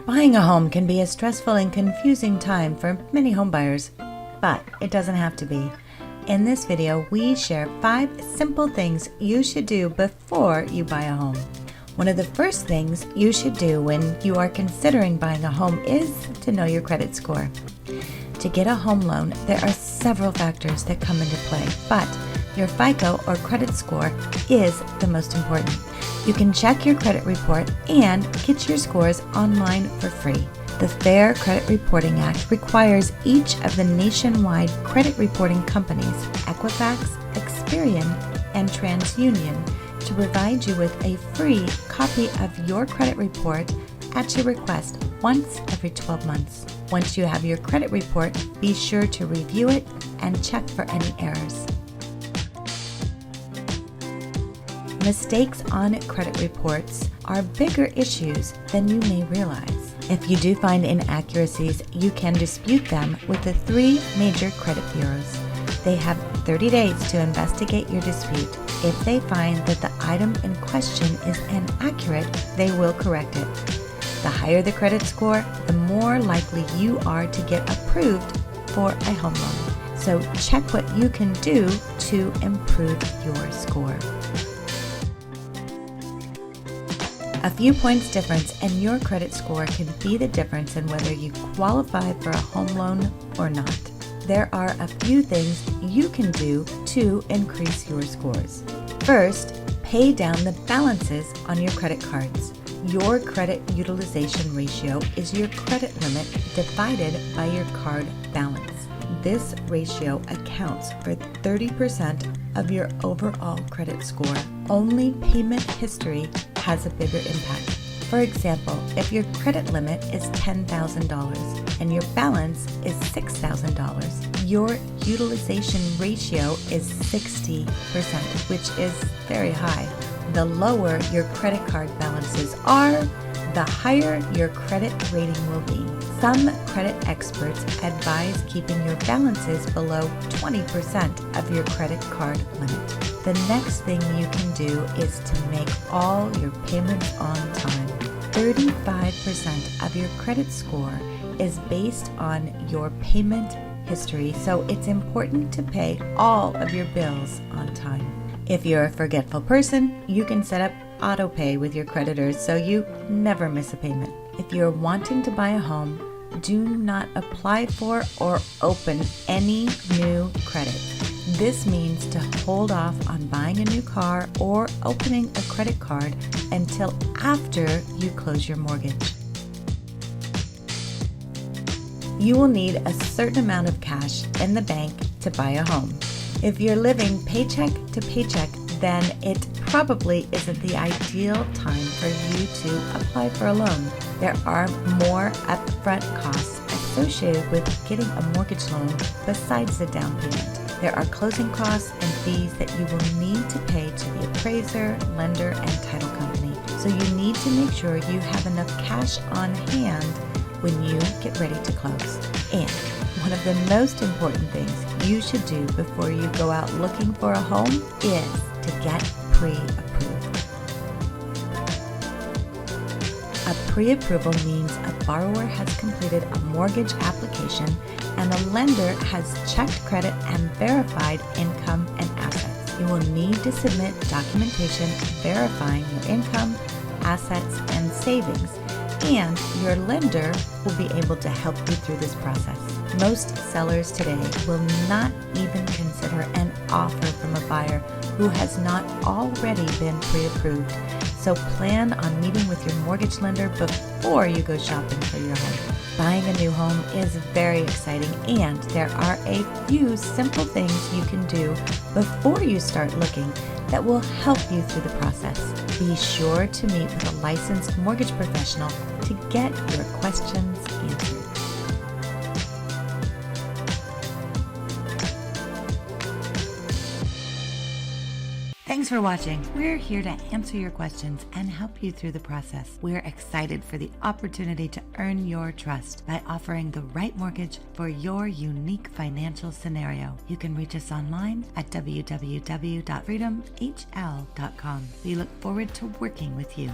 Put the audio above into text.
Buying a home can be a stressful and confusing time for many homebuyers, but it doesn't have to be. In this video, we share 5 simple things you should do before you buy a home. One of the first things you should do when you are considering buying a home is to know your credit score. To get a home loan, there are several factors that come into play, but your FICO or credit score is the most important. You can check your credit report and get your scores online for free. The Fair Credit Reporting Act requires each of the nationwide credit reporting companies, Equifax, Experian, and TransUnion, to provide you with a free copy of your credit report at your request once every 12 months. Once you have your credit report, be sure to review it and check for any errors. Mistakes on credit reports are bigger issues than you may realize. If you do find inaccuracies, you can dispute them with the 3 major credit bureaus. They have 30 days to investigate your dispute. If they find that the item in question is inaccurate, they will correct it. The higher the credit score, the more likely you are to get approved for a home loan. So check what you can do to improve your score. A few points difference in your credit score can be the difference in whether you qualify for a home loan or not. There are a few things you can do to increase your scores. First, pay down the balances on your credit cards. Your credit utilization ratio is your credit limit divided by your card balance. This ratio accounts for 30% of your overall credit score. Only payment history has a bigger impact. For example, if your credit limit is $10,000 and your balance is $6,000, your utilization ratio is 60%, which is very high. The lower your credit card balances are, the higher your credit rating will be. Some credit experts advise keeping your balances below 20% of your credit card limit. The next thing you can do is to make all your payments on time. 35% of your credit score is based on your payment history, so it's important to pay all of your bills on time. If you're a forgetful person, you can set up auto pay with your creditors so you never miss a payment. If you're wanting to buy a home, do not apply for or open any new credit. This means to hold off on buying a new car or opening a credit card until after you close your mortgage. You will need a certain amount of cash in the bank to buy a home. If you're living paycheck to paycheck, then it probably isn't the ideal time for you to apply for a loan. There are more upfront costs associated with getting a mortgage loan besides the down payment. There are closing costs and fees that you will need to pay to the appraiser, lender, and title company. So you need to make sure you have enough cash on hand when you get ready to close. And one of the most important things you should do before you go out looking for a home is to get pre-approved. A pre-approval means a borrower has completed a mortgage application and a lender has checked credit and verified income and assets. You will need to submit documentation verifying your income, assets, and savings, and your lender will be able to help you through this process. Most sellers today will not even consider an offer from a buyer who has not already been pre-approved. So plan on meeting with your mortgage lender before you go shopping for your home. Buying a new home is very exciting, and there are a few simple things you can do before you start looking that will help you through the process. Be sure to meet with a licensed mortgage professional to get your questions answered. Thanks for watching. We're here to answer your questions and help you through the process. We're excited for the opportunity to earn your trust by offering the right mortgage for your unique financial scenario. You can reach us online at www.freedomhl.com. We look forward to working with you.